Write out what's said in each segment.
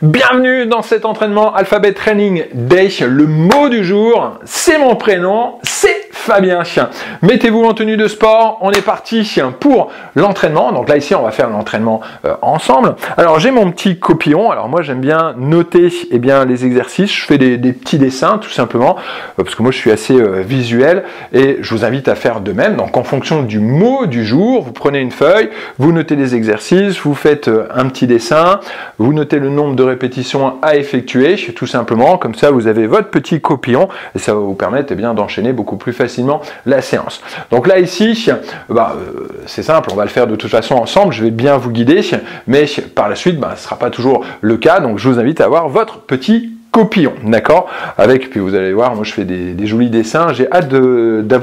Bienvenue dans cet entraînement Alphabet Training Day. Le mot du jour, c'est mon prénom, c'est Fabien. Mettez-vous en tenue de sport, on est parti pour l'entraînement. Donc là ici on va faire l'entraînement ensemble. Alors j'ai mon petit copillon, alors moi j'aime bien noter les exercices, je fais des petits dessins tout simplement, parce que moi je suis assez visuel et je vous invite à faire de même. Donc en fonction du mot du jour, vous prenez une feuille, vous notez les exercices, vous faites un petit dessin, vous notez le nombre de répétitions à effectuer, tout simplement, comme ça vous avez votre petit copillon et ça va vous permettre d'enchaîner beaucoup plus facilement la séance. Donc là ici, c'est simple, on va le faire de toute façon ensemble, je vais bien vous guider, mais par la suite, ce ne sera pas toujours le cas, donc je vous invite à avoir votre petit copillon, d'accord? Puis vous allez voir, moi je fais des jolis dessins, j'ai hâte de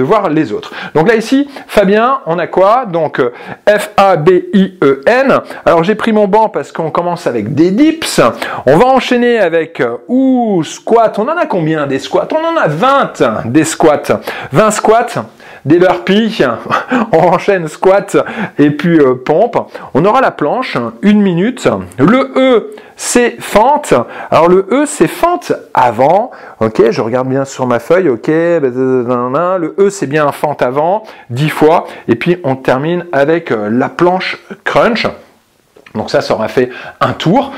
voir les autres. Donc là ici, Fabien, on a quoi? Donc F-A-B-I-E-N. Alors j'ai pris mon banc parce qu'on commence avec des dips. On va enchaîner avec squat. On en a combien des squats? On en a 20 des squats. 20 squats. Des burpees, on enchaîne squat et puis pompe. On aura la planche, 1 minute. Le E, c'est fente. Alors le E, c'est fente avant. Ok, je regarde bien sur ma feuille. Ok, le E, c'est bien fente avant, 10 fois. Et puis on termine avec la planche crunch. Donc ça aura fait un tour.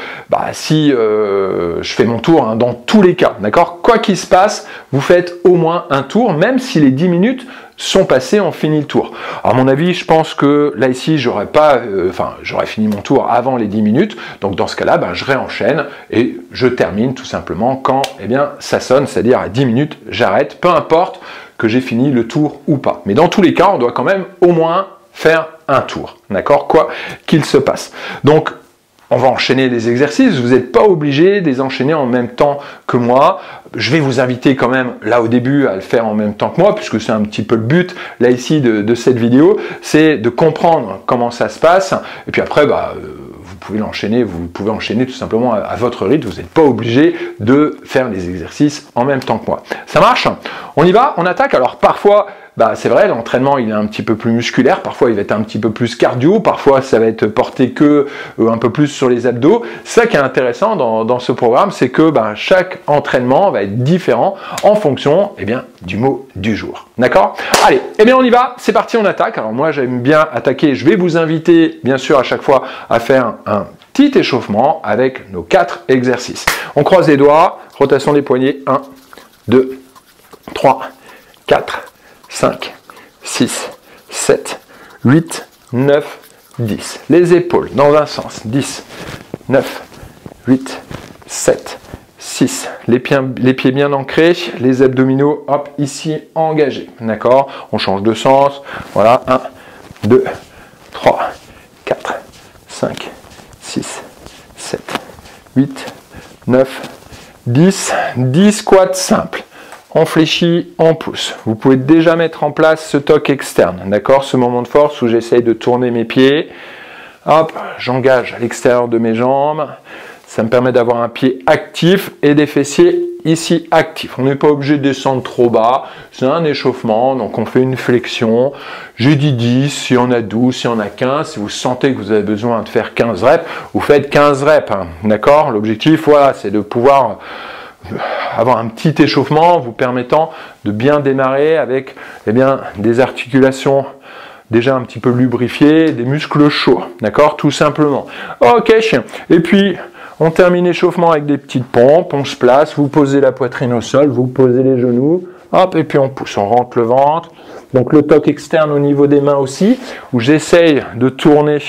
Si je fais mon tour dans tous les cas, d'accord? Quoi qu'il se passe, vous faites au moins un tour, même si les 10 minutes sont passées, on finit le tour. À mon avis, je pense que là ici, j'aurais fini mon tour avant les 10 minutes. Donc dans ce cas-là, je réenchaîne et je termine tout simplement quand ça sonne, c'est-à-dire à 10 minutes, j'arrête, peu importe que j'ai fini le tour ou pas. Mais dans tous les cas, on doit quand même au moins faire un tour, d'accord, quoi qu'il se passe. Donc, on va enchaîner les exercices, vous n'êtes pas obligé de les enchaîner en même temps que moi. Je vais vous inviter quand même, là au début, à le faire en même temps que moi, puisque c'est un petit peu le but, là ici, de cette vidéo, c'est de comprendre comment ça se passe, et puis après, vous pouvez enchaîner tout simplement à votre rythme, vous n'êtes pas obligé de faire les exercices en même temps que moi. Ça marche? On y va, on attaque. Alors parfois, c'est vrai, l'entraînement il est un petit peu plus musculaire, parfois il va être un petit peu plus cardio, parfois ça va être porté que un peu plus sur les abdos. Ça qui est intéressant dans ce programme, c'est que chaque entraînement va être différent en fonction du mot du jour. D'accord? Allez, on y va, c'est parti, on attaque. Alors moi j'aime bien attaquer, je vais vous inviter bien sûr à chaque fois à faire un petit échauffement avec nos 4 exercices. On croise les doigts, rotation des poignets, 1, 2, 3, 4, 5, 6, 7, 8, 9, 10. Les épaules dans un sens. 10, 9, 8, 7, 6. Les pieds bien ancrés. Les abdominaux, hop, ici, engagés. D'accord? On change de sens. Voilà. 1, 2, 3, 4, 5, 6, 7, 8, 9, 10. 10 squats simples. On fléchit, on pousse. Vous pouvez déjà mettre en place ce toc externe, d'accord? Ce moment de force où j'essaye de tourner mes pieds. Hop, j'engage à l'extérieur de mes jambes. Ça me permet d'avoir un pied actif et des fessiers ici actifs. On n'est pas obligé de descendre trop bas. C'est un échauffement, donc on fait une flexion. J'ai dit 10, si on a 12, si on a 15. Si vous sentez que vous avez besoin de faire 15 reps, vous faites 15 reps, d'accord? L'objectif, voilà, c'est de pouvoir avoir un petit échauffement vous permettant de bien démarrer avec des articulations déjà un petit peu lubrifiées, des muscles chauds, d'accord, tout simplement. Ok, et puis on termine l'échauffement avec des petites pompes, on se place, vous posez la poitrine au sol, vous posez les genoux, hop, et puis on pousse, on rentre le ventre. Donc le toc externe au niveau des mains aussi, où j'essaye de tourner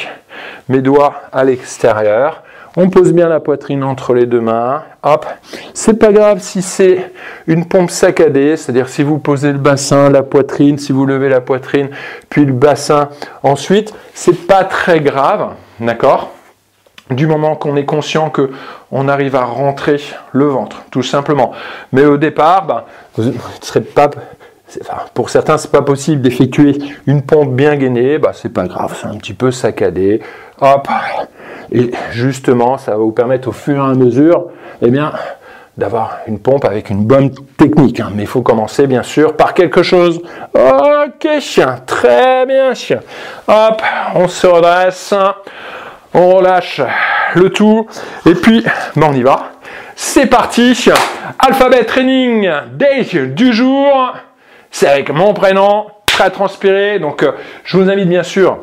mes doigts à l'extérieur. On pose bien la poitrine entre les deux mains, hop. C'est pas grave si c'est une pompe saccadée, c'est-à-dire si vous posez le bassin, la poitrine, si vous levez la poitrine, puis le bassin ensuite, c'est pas très grave, d'accord? Du moment qu'on est conscient que on arrive à rentrer le ventre, tout simplement. Mais au départ, vous ne serez pas... pour certains, c'est pas possible d'effectuer une pompe bien gainée, c'est pas grave, c'est un petit peu saccadé, hop, et justement, ça va vous permettre au fur et à mesure, d'avoir une pompe avec une bonne technique, mais il faut commencer bien sûr par quelque chose. Ok, chien, très bien, chien. Hop, on se redresse. On relâche le tout. Et puis, on y va. C'est parti. Alphabet Training Day du jour. C'est avec mon prénom, très transpiré. Donc, je vous invite bien sûr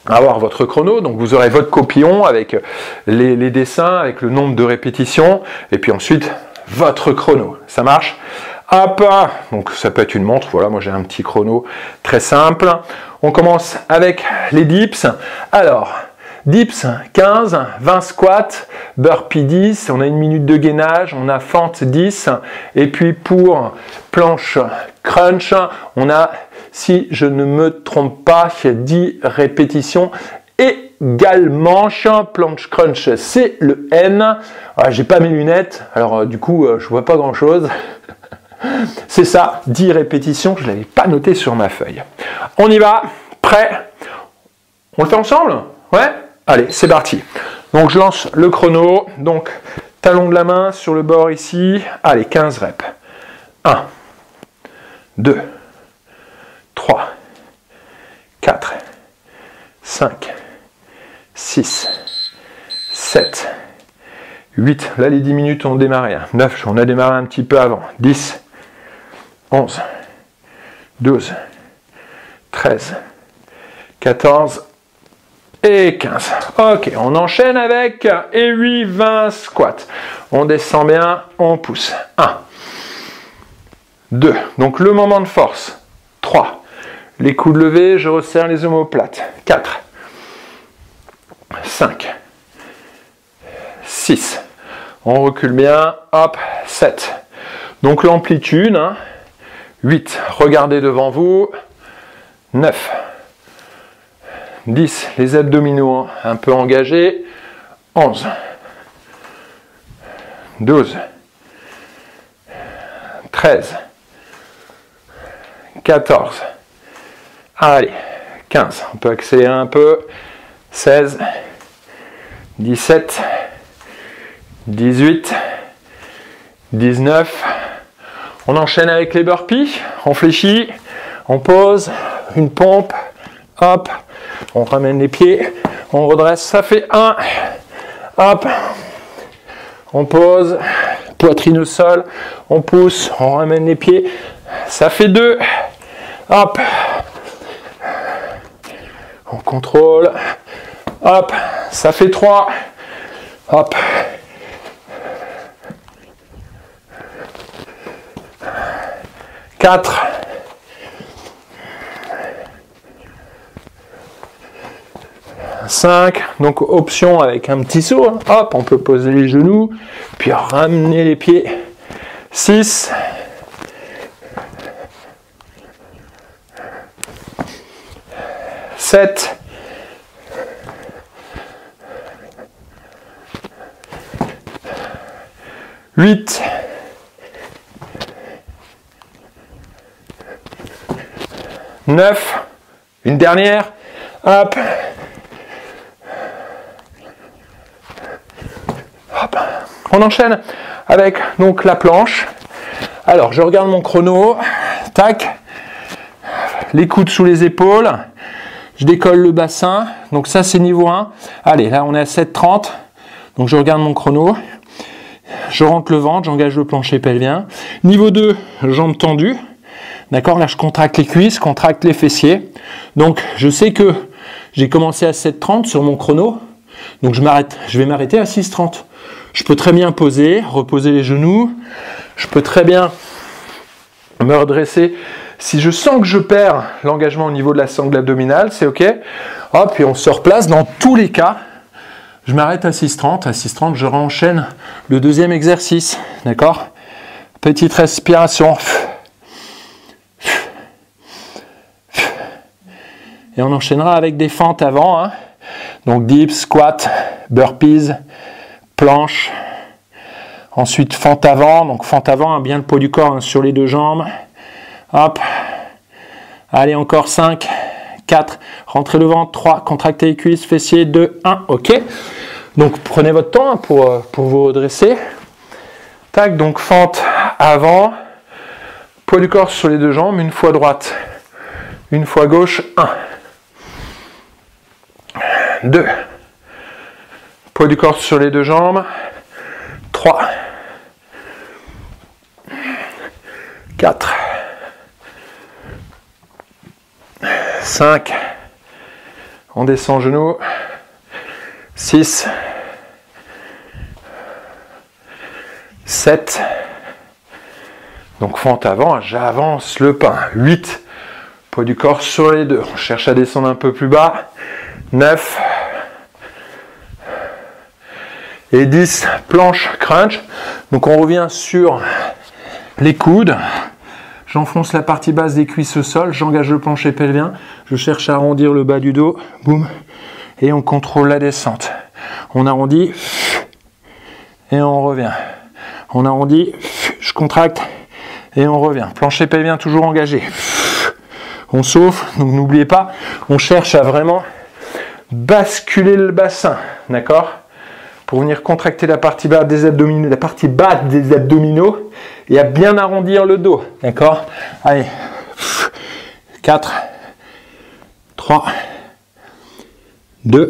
à avoir votre chrono. Donc, vous aurez votre copillon avec les dessins, avec le nombre de répétitions. Et puis ensuite, votre chrono. Ça marche? Hop, donc ça peut être une montre. Voilà, moi j'ai un petit chrono très simple. On commence avec les dips. Alors, dips 15, 20 squats, burpee 10, on a 1 minute de gainage, on a fente 10, et puis pour planche crunch, on a, si je ne me trompe pas, 10 répétitions également. Planche crunch, c'est le N. J'ai pas mes lunettes, alors du coup, je vois pas grand chose. C'est ça, 10 répétitions, je ne l'avais pas noté sur ma feuille. On y va, prêt? On le fait ensemble? Ouais? Allez, c'est parti. Donc je lance le chrono, donc talon de la main sur le bord ici. Allez, 15 reps. 1, 2, 3, 4, 5, 6, 7, 8. Là, les 10 minutes ont démarré. 9, on a démarré un petit peu avant. 10, 11, 12, 13, 14 et 15. Ok, on enchaîne avec et 8, 20 squats. On descend bien, on pousse. 1, 2, donc le moment de force. 3, les coudes levés, je resserre les omoplates. 4, 5, 6, on recule bien, hop, 7. Donc l'amplitude, hein, 8, regardez devant vous, 9, 10, les abdominaux un peu engagés, 11, 12, 13, 14, allez, 15, on peut accélérer un peu, 16, 17, 18, 19, on enchaîne avec les burpees, on fléchit, on pose, une pompe, hop, on ramène les pieds, on redresse, ça fait 1, hop, on pose, poitrine au sol, on pousse, on ramène les pieds, ça fait 2, hop, on contrôle, hop, ça fait 3, hop, 4, 5, donc option avec un petit saut, hein. Hop, on peut poser les genoux, puis ramener les pieds, 6, 7, 8, 9, une dernière, hop, hop, on enchaîne avec donc la planche. Alors je regarde mon chrono, tac, les coudes sous les épaules, je décolle le bassin, donc ça c'est niveau 1, allez là on est à 7,30, donc je regarde mon chrono, je rentre le ventre, j'engage le plancher pelvien, niveau 2, jambes tendues. D'accord, là je contracte les cuisses, contracte les fessiers. Donc je sais que j'ai commencé à 7,30 sur mon chrono. Donc je vais m'arrêter à 6,30. Je peux très bien poser, reposer les genoux. Je peux très bien me redresser. Si je sens que je perds l'engagement au niveau de la sangle abdominale, c'est ok. Hop, puis on se replace. Dans tous les cas, je m'arrête à 6,30. À 6,30, je renchaîne le deuxième exercice. D'accord? Petite respiration. Et on enchaînera avec des fentes avant, hein. Donc dips, squat, burpees, planche. Ensuite fente avant, donc fente avant, hein, bien le poids du corps hein, sur les deux jambes. Hop. Allez, encore 5, 4, rentrez le ventre, 3, contractez les cuisses, fessiers, 2, 1, ok. Donc prenez votre temps hein, pour vous redresser. Tac, donc fente avant, poids du corps sur les deux jambes, une fois droite, une fois gauche, 1. 2, Poids du corps sur les deux jambes. 3, 4, 5, on descend genou, 6, 7, donc fente avant, j'avance le pain, 8, poids du corps sur les deux, on cherche à descendre un peu plus bas, 9, et 10, planche, crunch, donc on revient sur les coudes, j'enfonce la partie basse des cuisses au sol, j'engage le plancher pelvien, je cherche à arrondir le bas du dos, boum, et on contrôle la descente. On arrondit, et on revient. On arrondit, je contracte, et on revient. Plancher pelvien toujours engagé. On souffle, donc n'oubliez pas, on cherche à vraiment basculer le bassin, d'accord ? Pour venir contracter la partie basse des abdominaux, et à bien arrondir le dos, d'accord? Allez, 4, 3, 2,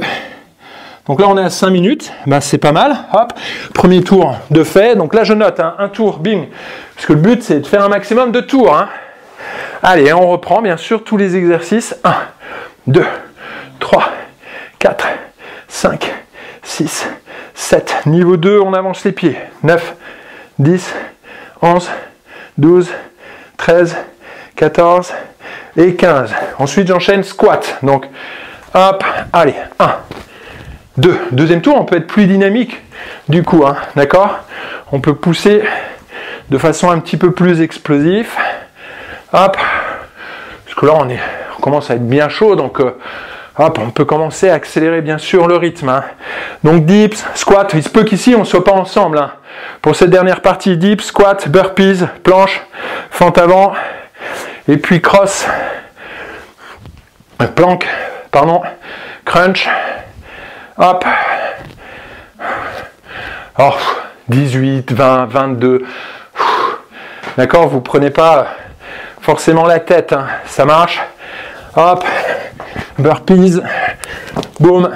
donc là on est à 5 minutes, ben, c'est pas mal, hop, premier tour de fait, donc là je note, hein, un tour, bing, parce que le but c'est de faire un maximum de tours, hein. Allez, on reprend bien sûr tous les exercices, 1, 2, 3, 4, 5, 6, 7, niveau 2, on avance les pieds, 9, 10, 11, 12, 13, 14 et 15. Ensuite, j'enchaîne squat. Donc, hop, allez, 1, 2. Deuxième tour, on peut être plus dynamique du coup, hein, d'accord? On peut pousser de façon un petit peu plus explosive. Hop, parce que là, on commence à être bien chaud, donc hop, on peut commencer à accélérer bien sûr le rythme, hein. Donc dips, squat, il se peut qu'ici on ne soit pas ensemble, hein. Pour cette dernière partie, dips, squat, burpees, planche, fente avant, et puis cross, plank, pardon, crunch, hop, oh, 18, 20, 22, d'accord, vous prenez pas forcément la tête, hein. Ça marche, hop, burpees, boum.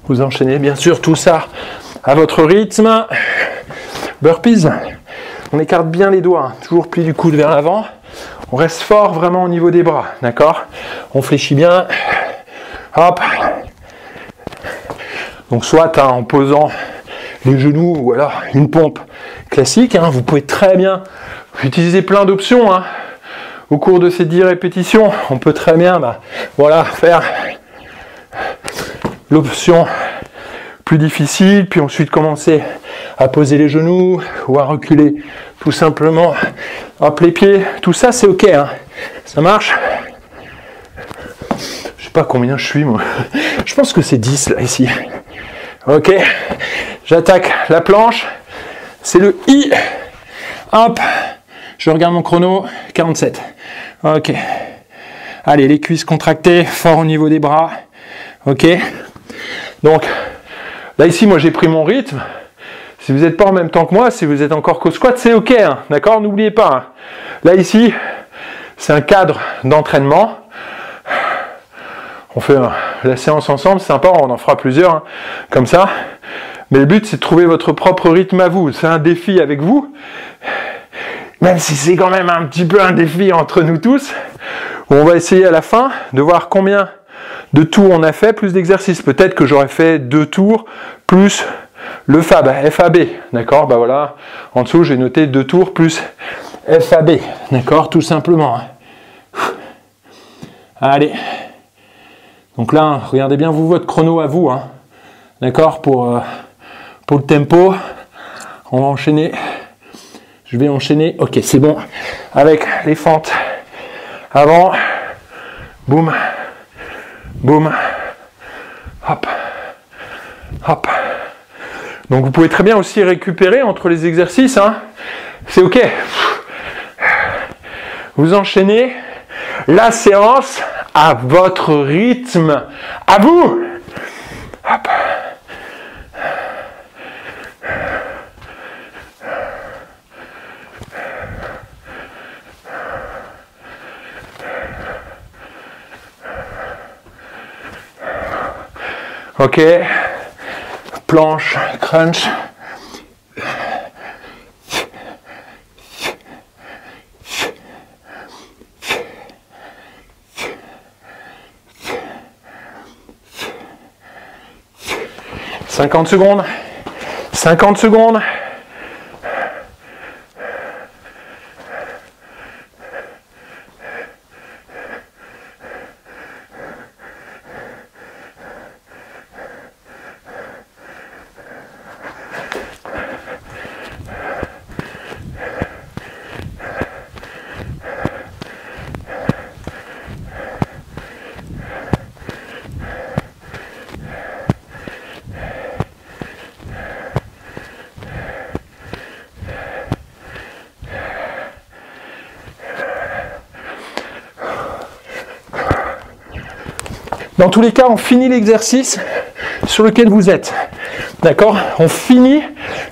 Vous enchaînez bien sûr tout ça à votre rythme. Burpees, on écarte bien les doigts, toujours pli du coude vers l'avant. On reste fort vraiment au niveau des bras, d'accord? On fléchit bien. Hop. Donc soit hein, en posant les genoux ou alors une pompe classique, hein, vous pouvez très bien utiliser plein d'options, hein. Au cours de ces 10 répétitions, on peut très bien voilà, faire l'option plus difficile, puis ensuite commencer à poser les genoux ou à reculer tout simplement, hop, les pieds, tout ça c'est ok, hein. Ça marche. Je sais pas combien je suis moi, je pense que c'est 10 là ici. Ok, j'attaque la planche, c'est le I, hop, je regarde mon chrono, 47, ok, allez, les cuisses contractées, fort au niveau des bras, ok, donc, là ici, moi j'ai pris mon rythme, si vous n'êtes pas en même temps que moi, si vous êtes encore qu'au squat, c'est ok, hein, d'accord, n'oubliez pas, hein. Là ici, c'est un cadre d'entraînement, on fait la séance ensemble, c'est sympa, on en fera plusieurs, hein, comme ça. Mais le but, c'est de trouver votre propre rythme à vous. C'est un défi avec vous, même si c'est quand même un petit peu un défi entre nous tous, où on va essayer à la fin de voir combien de tours on a fait, plus d'exercices. Peut-être que j'aurais fait 2 tours, plus le FAB, FAB, d'accord? Bah voilà, en dessous, j'ai noté 2 tours plus FAB, d'accord? Tout simplement. Allez. Donc là, regardez bien vous votre chrono à vous, hein. D'accord, pour le tempo. On va enchaîner. Je vais enchaîner. Ok, c'est bon. Avec les fentes avant. Boum. Boum. Hop. Hop. Donc vous pouvez très bien aussi récupérer entre les exercices, hein. C'est ok. Vous enchaînez la séance à votre rythme, à vous. Hop. Ok. Planche, crunch. « 50 secondes. 50 secondes. Dans tous les cas, on finit l'exercice sur lequel vous êtes. D'accord? On finit,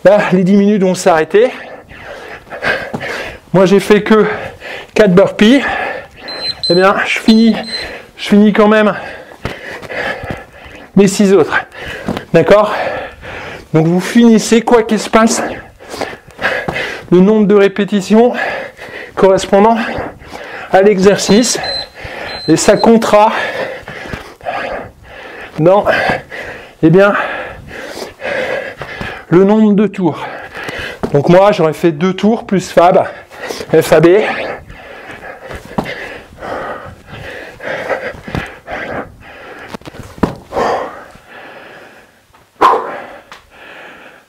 là, les 10 minutes où on s'est arrêté. Moi, j'ai fait que 4 burpees. Eh bien, je finis quand même les 6 autres. D'accord? Donc, vous finissez, quoi qu'il se passe, le nombre de répétitions correspondant à l'exercice. Et ça comptera dans, eh bien, le nombre de tours. Donc moi, j'aurais fait 2 tours plus FAB.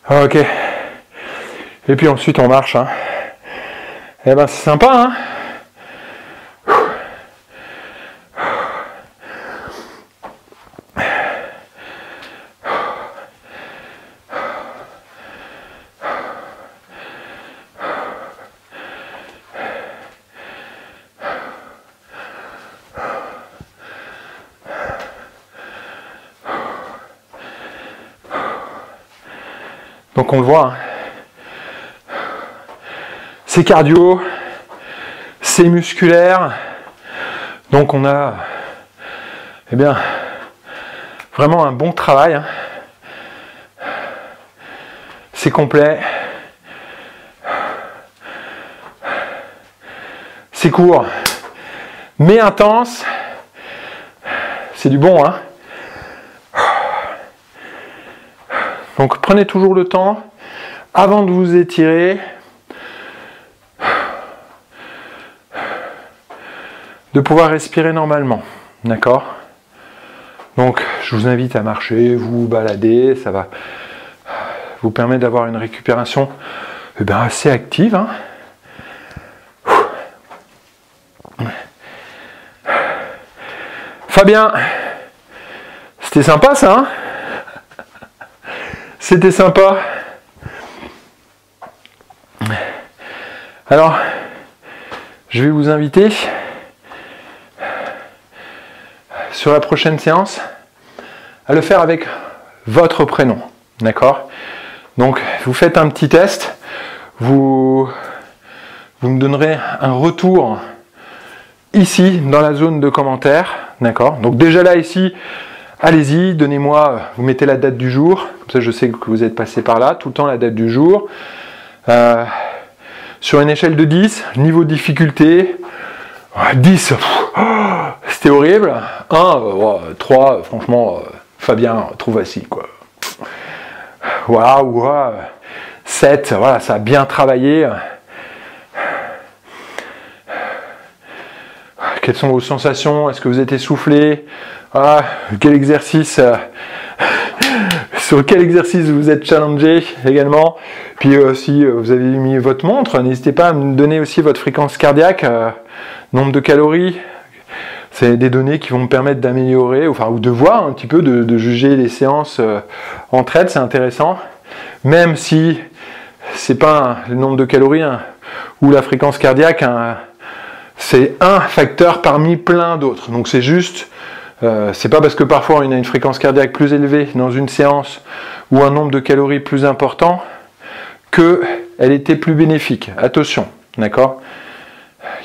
Ok. Et puis ensuite, on marche. Hein. Eh ben, c'est sympa, hein. Donc on le voit, hein. C'est cardio, c'est musculaire, donc on a, eh bien, vraiment un bon travail, hein. C'est complet, c'est court, mais intense, c'est du bon, hein. Donc prenez toujours le temps, avant de vous étirer, de pouvoir respirer normalement. D'accord? Donc je vous invite à marcher, vous balader, ça va vous permettre d'avoir une récupération assez active. Hein. Fabien, c'était sympa ça, hein? C'était sympa. Alors, je vais vous inviter sur la prochaine séance à le faire avec votre prénom. D'accord? Donc, vous faites un petit test. Vous me donnerez un retour ici dans la zone de commentaires. D'accord? Donc déjà là, ici, allez-y, donnez-moi, vous mettez la date du jour, comme ça je sais que vous êtes passé par là, tout le temps la date du jour. Sur une échelle de 10, niveau de difficulté, 10, c'était horrible. 1, 3, franchement, Fabien, trop facile, quoi. Voilà, ou 7, voilà, ça a bien travaillé. Quelles sont vos sensations? Est-ce que vous êtes essoufflé? Quel exercice sur quel exercice vous êtes challengé également? Puis si vous avez mis votre montre, n'hésitez pas à me donner aussi votre fréquence cardiaque, nombre de calories. C'est des données qui vont me permettre d'améliorer, ou de voir un petit peu, de juger les séances entre elles, c'est intéressant. Même si c'est pas le nombre de calories ou la fréquence cardiaque, c'est un facteur parmi plein d'autres. Donc c'est juste, c'est pas parce que parfois on a une fréquence cardiaque plus élevée dans une séance ou un nombre de calories plus important qu'elle était plus bénéfique. Attention, d'accord?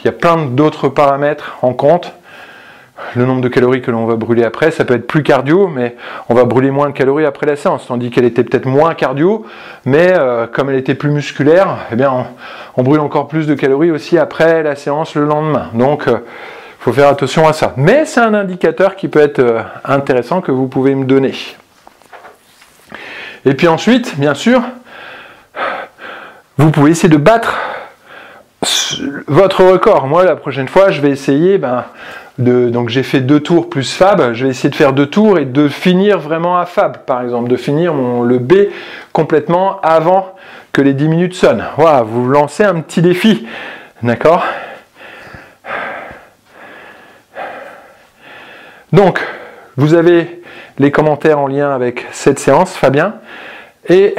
Il y a plein d'autres paramètres en compte le nombre de calories que l'on va brûler après. Ça peut être plus cardio, mais on va brûler moins de calories après la séance, tandis qu'elle était peut-être moins cardio, mais comme elle était plus musculaire, eh bien on brûle encore plus de calories aussi après la séance le lendemain. Donc il faut faire attention à ça. Mais c'est un indicateur qui peut être intéressant que vous pouvez me donner. Et puis ensuite, bien sûr, vous pouvez essayer de battre votre record. Moi, la prochaine fois, je vais essayer, donc j'ai fait 2 tours plus fab, je vais essayer de faire 2 tours et de finir vraiment à fab, par exemple, de finir le B complètement avant que les 10 minutes sonnent. Voilà, vous lancez un petit défi, d'accord? Donc, vous avez les commentaires en lien avec cette séance, Fabien, et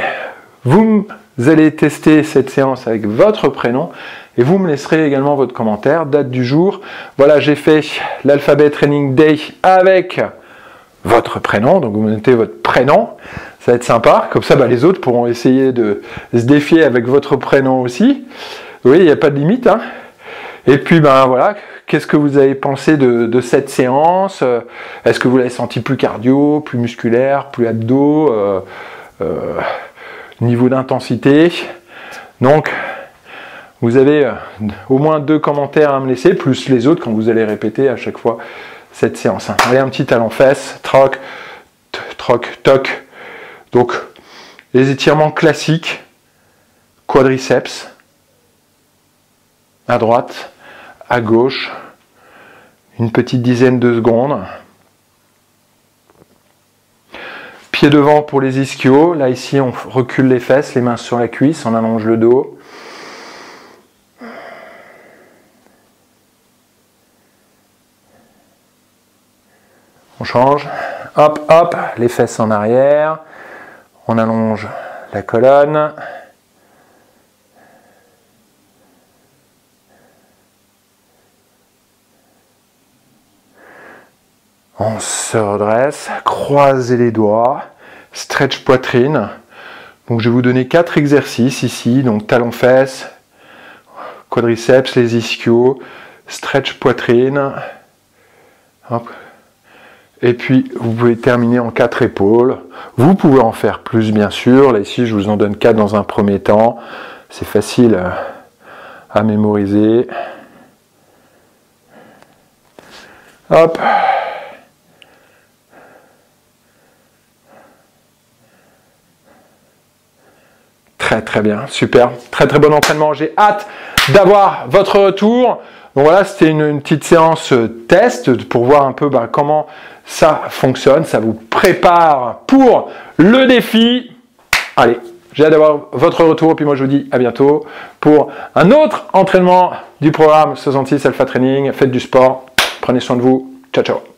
vous allez tester cette séance avec votre prénom et vous me laisserez également votre commentaire, date du jour. Voilà, j'ai fait l'Alphabet Training Day avec votre prénom, donc vous me notez votre prénom, ça va être sympa, comme ça les autres pourront essayer de se défier avec votre prénom aussi. Oui, il n'y a pas de limite, hein. Et puis voilà, qu'est-ce que vous avez pensé de cette séance? Est-ce que vous l'avez senti plus cardio, plus musculaire, plus abdos, niveau d'intensité? Donc, vous avez au moins 2 commentaires à me laisser, plus les autres quand vous allez répéter à chaque fois cette séance. Allez, un petit talon-fesse, troc, troc, toc. Donc, les étirements classiques, quadriceps, à droite, à gauche, une petite dizaine de secondes. Pied devant pour les ischios. Là, ici, on recule les fesses, les mains sur la cuisse, on allonge le dos. On change. Hop, hop, les fesses en arrière. On allonge la colonne. On se redresse, croisez les doigts, stretch poitrine. Donc je vais vous donner 4 exercices ici, donc talons-fesses, quadriceps, les ischios, stretch poitrine. Hop. Et puis vous pouvez terminer en 4 épaules. Vous pouvez en faire plus bien sûr. Là ici je vous en donne 4 dans un premier temps. C'est facile à mémoriser. Hop. Très très bien, super, très très bon entraînement, j'ai hâte d'avoir votre retour. Donc voilà, c'était une petite séance test pour voir un peu comment ça fonctionne, ça vous prépare pour le défi. Allez, j'ai hâte d'avoir votre retour, puis moi je vous dis à bientôt pour un autre entraînement du programme 66 Alpha Training. Faites du sport, prenez soin de vous, ciao ciao.